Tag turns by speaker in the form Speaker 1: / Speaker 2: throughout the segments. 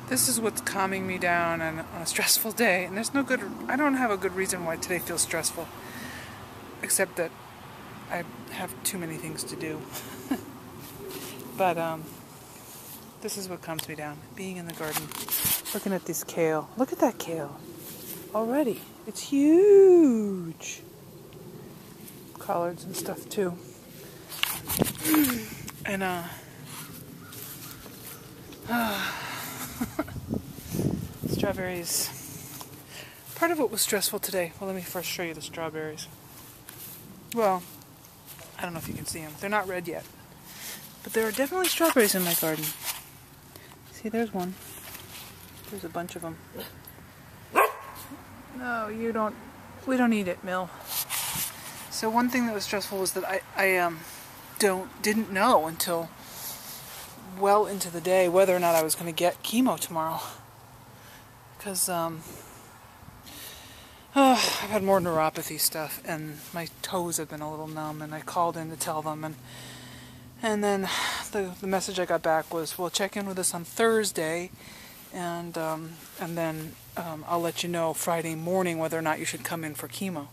Speaker 1: This is what's calming me down on a stressful day. And there's no good, I don't have a good reason why today feels stressful. Except that I have too many things to do. But this is what calms me down. Being in the garden, looking at this kale. Look at that kale. Already. It's huge. Collards and stuff too. And strawberries. Part of what was stressful today. Well, let me first show you the strawberries. Well, I don't know if you can see them. They're not red yet. But there are definitely strawberries in my garden. See, there's one. There's a bunch of them. No, you don't. We don't eat it, Mill. So one thing that was stressful was that I didn't know until well into the day whether or not I was going to get chemo tomorrow. Because I've had more neuropathy stuff, and my toes have been a little numb, and I called in to tell them, and then the message I got back was, well, check in with us on Thursday, and then I'll let you know Friday morning whether or not you should come in for chemo.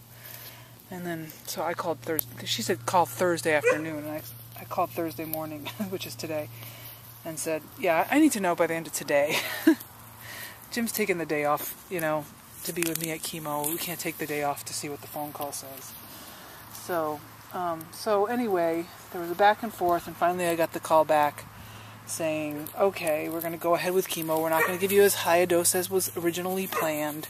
Speaker 1: And then, so I called Thursday. She said call Thursday afternoon, and I called Thursday morning, which is today, and said, yeah, I need to know by the end of today. Jim's taking the day off, you know, to be with me at chemo. We can't take the day off to see what the phone call says. So anyway, there was a back and forth, and finally I got the call back saying, okay, we're going to go ahead with chemo. We're not going to give you as high a dose as was originally planned.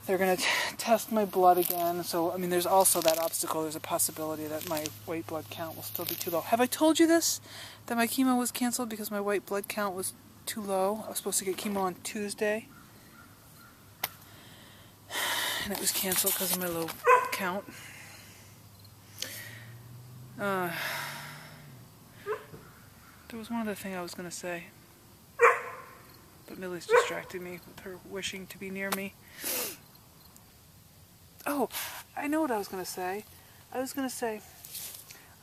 Speaker 1: They're going to test my blood again. So, I mean, there's also that obstacle. There's a possibility that my white blood count will still be too low. Have I told you this? That my chemo was canceled because my white blood count was too low? I was supposed to get chemo on Tuesday. And it was canceled because of my low count. There was one other thing I was going to say. But Millie's distracting me with her wishing to be near me. Oh, I know what I was going to say. I was going to say,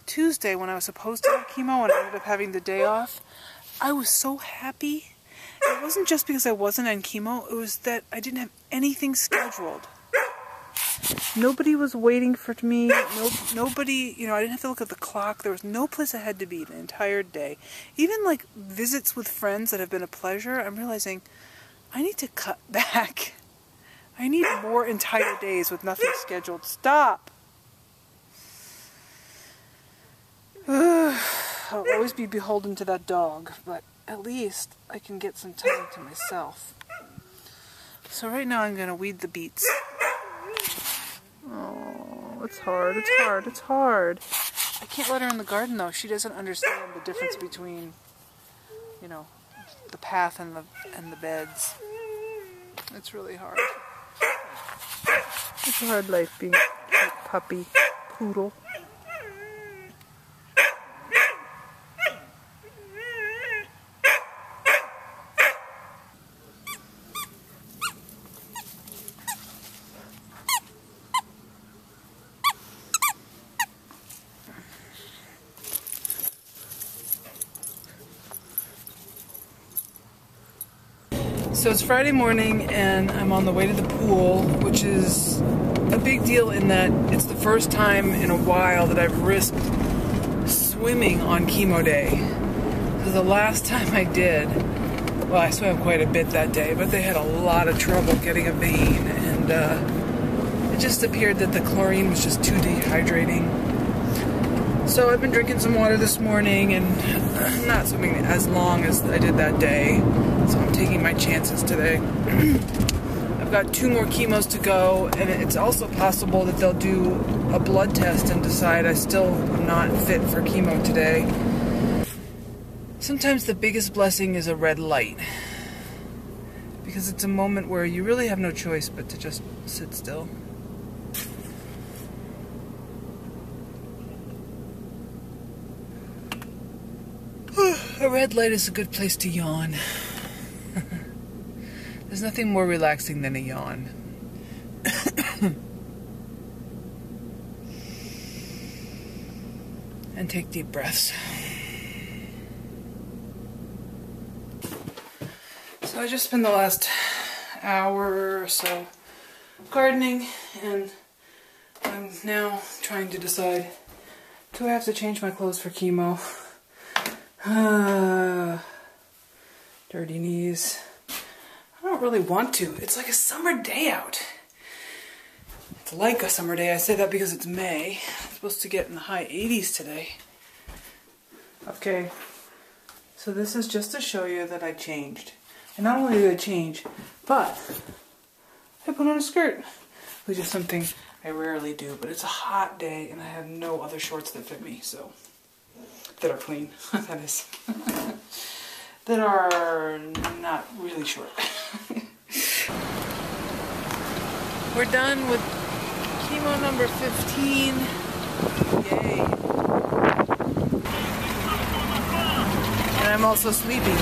Speaker 1: Tuesday when I was supposed to have chemo and I ended up having the day off, I was so happy. It wasn't just because I wasn't on chemo, it was that I didn't have anything scheduled. Nobody was waiting for me. Nobody, you know, I didn't have to look at the clock. There was no place I had to be the entire day. Even like visits with friends that have been a pleasure, I'm realizing I need to cut back. I need more entire days with nothing scheduled. Stop! I'll always be beholden to that dog, but at least I can get some time to myself. So right now I'm going to weed the beets. Oh, it's hard, it's hard, it's hard. I can't let her in the garden though. She doesn't understand the difference between, you know, the path and the beds. It's really hard. It's a hard life being a cute puppy, poodle. So it's Friday morning and I'm on the way to the pool, which is a big deal in that it's the first time in a while that I've risked swimming on chemo day. So the last time I did, well, I swam quite a bit that day, but they had a lot of trouble getting a vein, and it just appeared that the chlorine was just too dehydrating. So I've been drinking some water this morning and not swimming as long as I did that day. So I'm taking my chances today. I've got 2 more chemos to go, and it's also possible that they'll do a blood test and decide I still am not fit for chemo today. Sometimes the biggest blessing is a red light, because it's a moment where you really have no choice but to just sit still. A red light is a good place to yawn. There's nothing more relaxing than a yawn. And take deep breaths. So I just spent the last hour or so gardening, and I'm now trying to decide, do I have to change my clothes for chemo? Dirty knees. I don't really want to. It's like a summer day out. It's like a summer day. I say that because it's May. It's supposed to get in the high 80s today. Okay, so this is just to show you that I changed. And not only did I change, but I put on a skirt, which is something I rarely do. But it's a hot day, and I have no other shorts that fit me, so that are clean. That is, that are not really short. We're done with chemo number 15. Yay! And I'm also sleepy.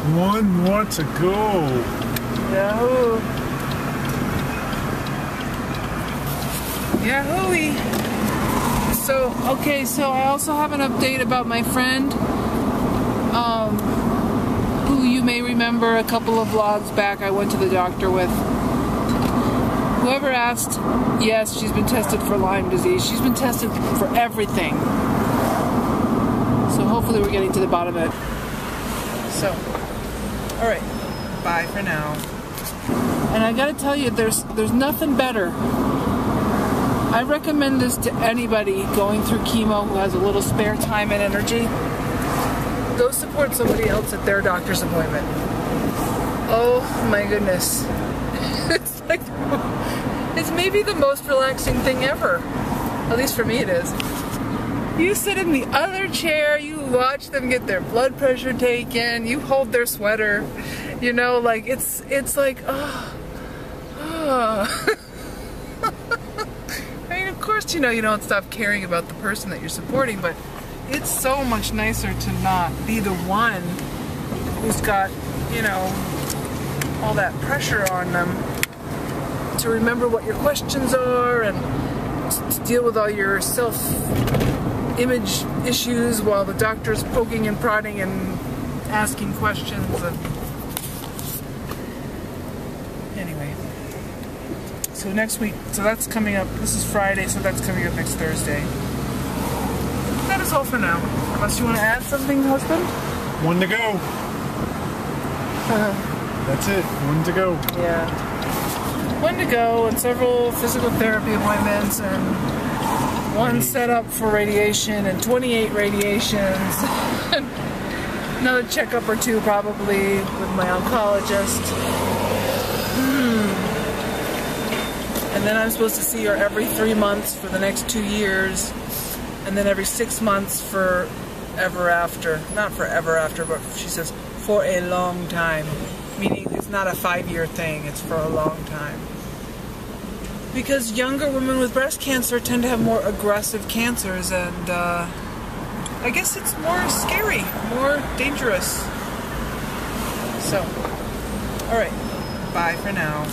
Speaker 2: 1 more to go.
Speaker 1: Yahoo! Yahoo-y! So, okay, so I also have an update about my friend, who you may remember a couple of vlogs back I went to the doctor with. Whoever asked, yes, she's been tested for Lyme disease. She's been tested for everything. So hopefully we're getting to the bottom of it. So, alright, bye for now. And I gotta tell you, there's nothing better. I recommend this to anybody going through chemo who has a little spare time and energy. Go support somebody else at their doctor's appointment. Oh my goodness. It's like, it's maybe the most relaxing thing ever. At least for me it is. You sit in the other chair, you watch them get their blood pressure taken, you hold their sweater, you know, like it's like, oh. I mean, of course, you know, you don't stop caring about the person that you're supporting, but it's so much nicer to not be the one who's got, you know, all that pressure on them to remember what your questions are and to deal with all your self-image issues while the doctor's poking and prodding and asking questions. And anyway, so next week, so that's coming up. This is Friday, so that's coming up next Thursday. That is all for now. Unless you want to add something, husband?
Speaker 2: 1 to go. That's it. 1 to go.
Speaker 1: Yeah. 1 to go, and several physical therapy appointments, and 1 set up for radiation, and 28 radiations. Another checkup or 2 probably with my oncologist. And then I'm supposed to see her every 3 months for the next 2 years, and then every 6 months for ever after. Not forever after, but she says for a long time. Meaning it's not a 5-year thing, it's for a long time. Because younger women with breast cancer tend to have more aggressive cancers, and I guess it's more scary, more dangerous. So, alright, bye for now.